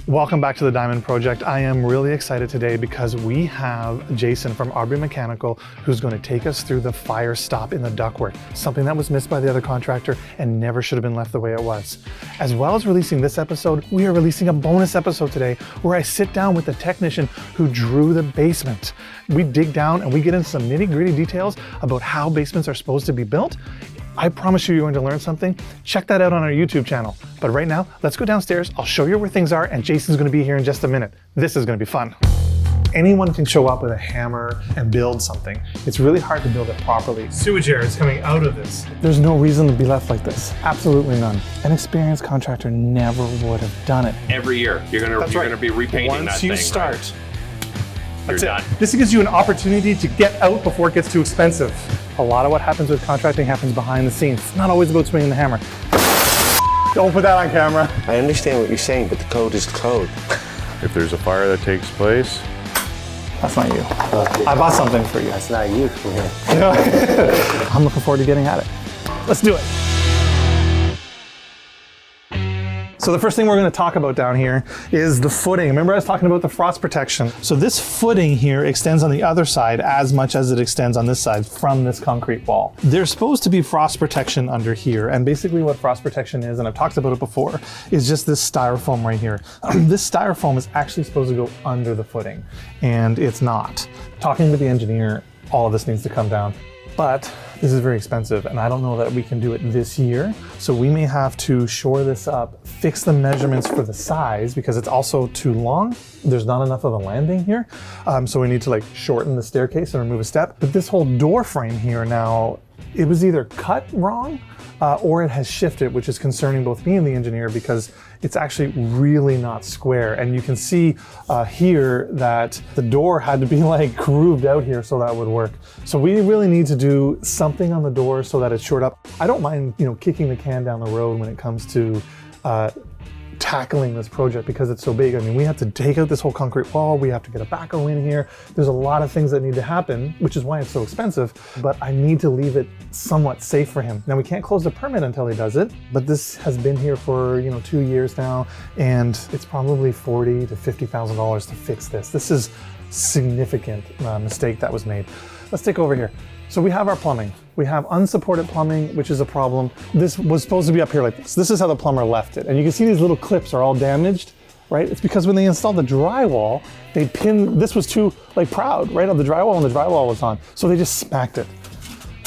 Welcome back to the Diamond Project. I am really excited today because we have Jason from RB Mechanical who's going to take us through the fire stop in the ductwork, something that was missed by the other contractor and never should have been left the way it was. As well as releasing this episode, we are releasing a bonus episode today where I sit down with the technician who drew the basement. We dig down and we get into some nitty-gritty details about how basements are supposed to be built. I promise you're going to learn something. Check that out on our YouTube channel. But right now, let's go downstairs. I'll show you where things are, and Jason's going to be here in just a minute. This is going to be fun. Anyone can show up with a hammer and build something. It's really hard to build it properly. Sewage air is coming out of this. There's no reason to be left like this. Absolutely none. An experienced contractor never would have done it. Every year, you're gonna be repainting that thing. Once you start, right? That's it. This gives you an opportunity to get out before it gets too expensive. A lot of what happens with contracting happens behind the scenes. It's not always about swinging the hammer. Don't put that on camera. I understand what you're saying, but the code is the code. If there's a fire that takes place. That's not you. I bought something for you. That's not you. I'm looking forward to getting at it. Let's do it. So the first thing we're going to talk about down here is the footing. Remember I was talking about the frost protection. So this footing here extends on the other side as much as it extends on this side from this concrete wall. There's supposed to be frost protection under here. And basically what frost protection is, and I've talked about it before, is just this styrofoam right here. This styrofoam is actually supposed to go under the footing, and it's not. Talking with the engineer, all of this needs to come down. But this is very expensive, and I don't know that we can do it this year. So we may have to shore this up, fix the measurements for the size because it's also too long. There's not enough of a landing here. So we need to shorten the staircase and remove a step. But this whole door frame here now, it was either cut wrong or it has shifted, which is concerning both me and the engineer because it's actually really not square. And you can see here that the door had to be grooved out here so that would work. So we really need to do something on the door so that it's shored up. I don't mind, kicking the can down the road when it comes to tackling this project because it's so big. I mean, we have to take out this whole concrete wall. We have to get a backhoe in here. There's a lot of things that need to happen, which is why it's so expensive, but I need to leave it somewhat safe for him. Now we can't close the permit until he does it, but this has been here for, 2 years now, and it's probably $40,000 to $50,000 to fix this. This is significant mistake that was made. Let's take over here. So we have our plumbing. We have unsupported plumbing, which is a problem. This was supposed to be up here like this. This is how the plumber left it. And you can see these little clips are all damaged, right? It's because when they installed the drywall, they pinned, this was too proud, right, on the drywall when the drywall was on. So they just smacked it.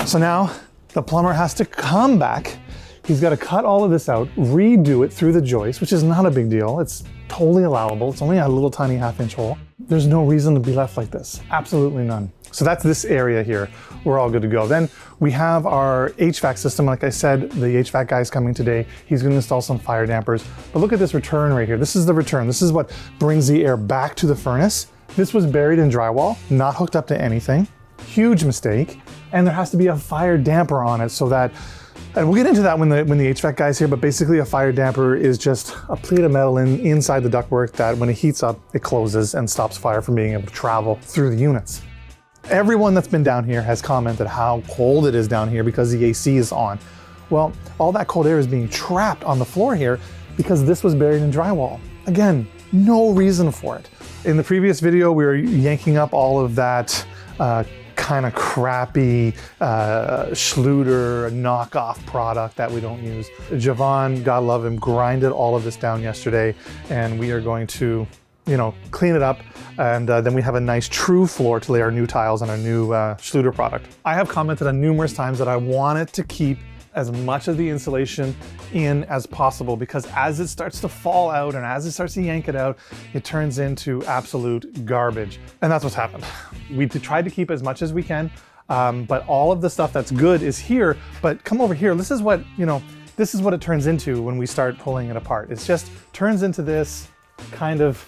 So now the plumber has to come back. He's got to cut all of this out, redo it through the joist, which is not a big deal. It's totally allowable. It's only a little tiny 1/2-inch hole. There's no reason to be left like this. Absolutely none. So that's this area here. We're all good to go. Then we have our HVAC system. Like I said, the HVAC guy is coming today. He's going to install some fire dampers. But look at this return right here. This is the return. This is what brings the air back to the furnace. This was buried in drywall, not hooked up to anything. Huge mistake. And there has to be a fire damper on it so that, and we'll get into that when the HVAC guy's here, but basically a fire damper is just a plate of metal inside the ductwork that when it heats up, it closes and stops fire from being able to travel through the units. Everyone that's been down here has commented how cold it is down here because the AC is on. Well, all that cold air is being trapped on the floor here because this was buried in drywall. Again, no reason for it. In the previous video, we were yanking up all of that kind of crappy Schluter knockoff product that we don't use. Javon, God love him, grinded all of this down yesterday, and we are going to clean it up, and then we have a nice true floor to lay our new tiles on our new Schluter product. I have commented on numerous times that I wanted to keep as much of the insulation in as possible because as it starts to fall out and as it starts to yank it out, it turns into absolute garbage. And that's what's happened. We tried to keep as much as we can, but all of the stuff that's good is here, but come over here. This is what, this is what it turns into when we start pulling it apart. It just turns into this kind of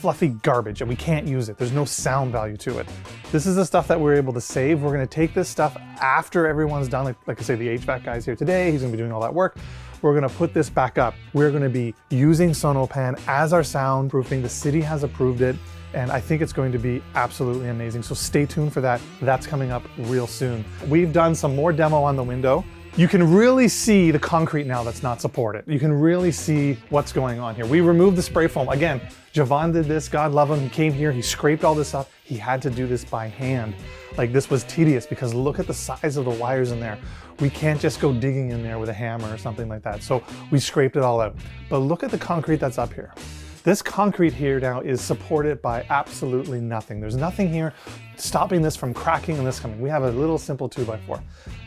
fluffy garbage and we can't use it. There's no sound value to it. This is the stuff that we're able to save. We're gonna take this stuff after everyone's done. Like I say, the HVAC guy's here today. He's gonna be doing all that work. We're gonna put this back up. We're gonna be using SonoPan as our soundproofing. The city has approved it, and I think it's going to be absolutely amazing. So stay tuned for that. That's coming up real soon. We've done some more demo on the window. You can really see the concrete now that's not supported. You can really see what's going on here. We removed the spray foam. Again, Javon did this, God love him. He came here, he scraped all this up. He had to do this by hand. Like, this was tedious because look at the size of the wires in there. We can't just go digging in there with a hammer or something like that. So we scraped it all out. But look at the concrete that's up here. This concrete here now is supported by absolutely nothing. There's nothing here stopping this from cracking and this coming. We have a little simple 2x4.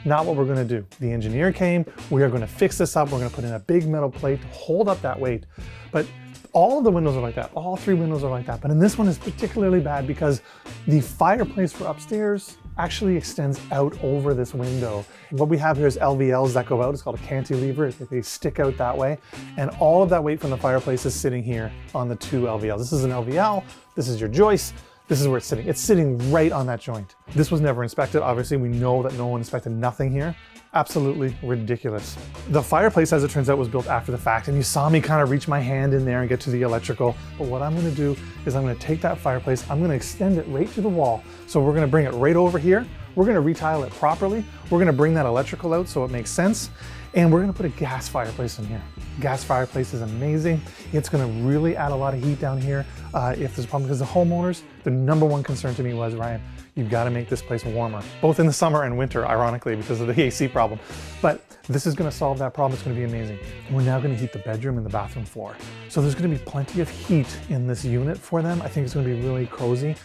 Not what we're gonna do. The engineer came, we are gonna fix this up. We're gonna put in a big metal plate to hold up that weight. But all of the windows are like that. All 3 windows are like that. But in this one is particularly bad because the fireplace for upstairs actually extends out over this window. What we have here is LVLs that go out. It's called a cantilever. They stick out that way. And all of that weight from the fireplace is sitting here on the 2 LVLs. This is an LVL. This is your joist. This is where it's sitting. It's sitting right on that joint. This was never inspected. Obviously, we know that no one inspected nothing here. Absolutely ridiculous. The fireplace, as it turns out, was built after the fact, and you saw me kind of reach my hand in there and get to the electrical. But what I'm gonna do is I'm gonna take that fireplace, I'm gonna extend it right to the wall. So we're gonna bring it right over here. We're gonna retile it properly. We're gonna bring that electrical out so it makes sense. And we're gonna put a gas fireplace in here. Gas fireplace is amazing. It's gonna really add a lot of heat down here if there's a problem, because the homeowners, the #1 concern to me was, Ryan, you've got to make this place warmer, both in the summer and winter, ironically, because of the AC problem. But this is going to solve that problem. It's going to be amazing. We're now going to heat the bedroom and the bathroom floor. So there's going to be plenty of heat in this unit for them. I think it's going to be really cozy.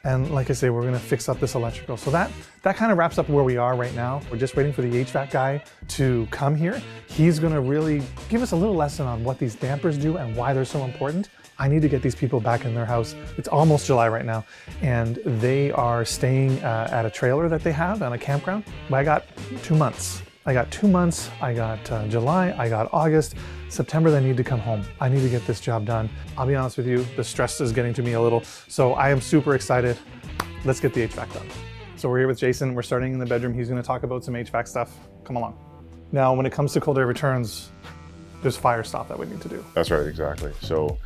And like I say, we're going to fix up this electrical. So that kind of wraps up where we are right now. We're just waiting for the HVAC guy to come here. He's going to really give us a little lesson on what these dampers do and why they're so important. I need to get these people back in their house. It's almost July right now, and they are staying at a trailer that they have on a campground. But I got 2 months. I got July, I got August, September, they need to come home. I need to get this job done. I'll be honest with you, the stress is getting to me a little, so I am super excited. Let's get the HVAC done. So we're here with Jason. We're starting in the bedroom. He's gonna talk about some HVAC stuff. Come along. Now, when it comes to cold air returns, there's fire stop that we need to do. That's right, exactly. So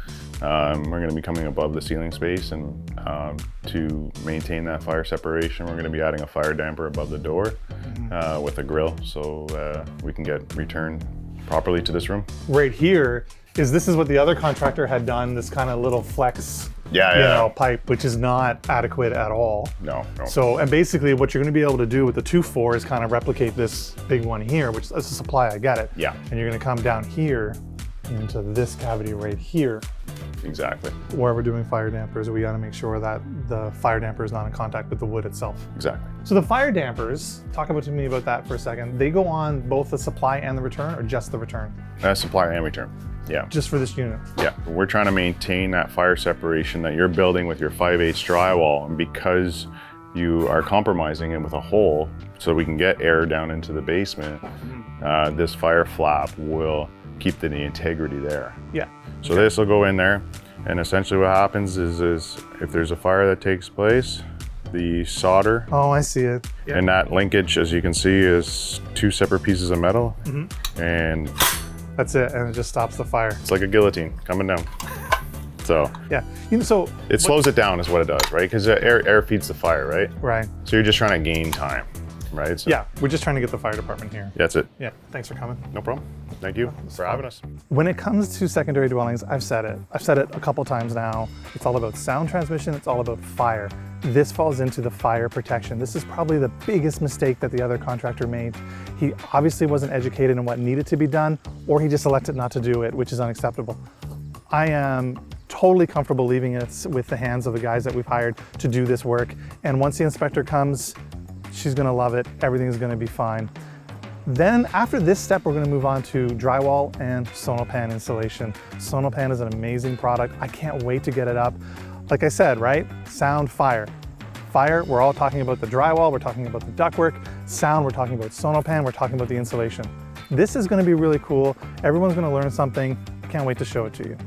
we're going to be coming above the ceiling space, and to maintain that fire separation, we're going to be adding a fire damper above the door with a grill, so we can get return properly to this room. Right here this is what the other contractor had done, this kind of little flex pipe, which is not adequate at all. No. So, and basically what you're going to be able to do with the 2.4 is kind of replicate this big one here, which is a supply, I get it. Yeah. And you're going to come down here into this cavity right here. Exactly. Where we're doing fire dampers, we got to make sure that the fire damper is not in contact with the wood itself. Exactly. So the fire dampers, talk to me about that for a second. They go on both the supply and the return, or just the return? Supply and return. Yeah. Just for this unit? Yeah. We're trying to maintain that fire separation that you're building with your 5/8 drywall, and because you are compromising it with a hole so we can get air down into the basement, this fire flap will keep the integrity there. Yeah. So this will go in there, and essentially what happens is if there's a fire that takes place, the solder, oh, I see it. Yeah. And that linkage, as you can see, is 2 separate pieces of metal, and that's it, and it just stops the fire. it's like a guillotine coming down. So yeah, so it slows it down is what it does, right? Because air feeds the fire, right? Right. So you're just trying to gain time, right? So yeah, we're just trying to get the fire department here. that's it. Yeah, thanks for coming. No problem. Thank you for having us. When it comes to secondary dwellings, I've said it a couple times now. It's all about sound transmission, it's all about fire. This falls into the fire protection. This is probably the biggest mistake that the other contractor made. He obviously wasn't educated in what needed to be done, or he just elected not to do it, which is unacceptable. I am totally comfortable leaving it with the hands of the guys that we've hired to do this work. And once the inspector comes, she's gonna love it. Everything's gonna be fine. Then after this step, we're gonna move on to drywall and SonoPan installation. SonoPan is an amazing product. I can't wait to get it up. Like I said, right? Sound, fire. Fire, we're all talking about the drywall, we're talking about the ductwork. Sound, we're talking about SonoPan, we're talking about the insulation. This is gonna be really cool. Everyone's gonna learn something. I can't wait to show it to you.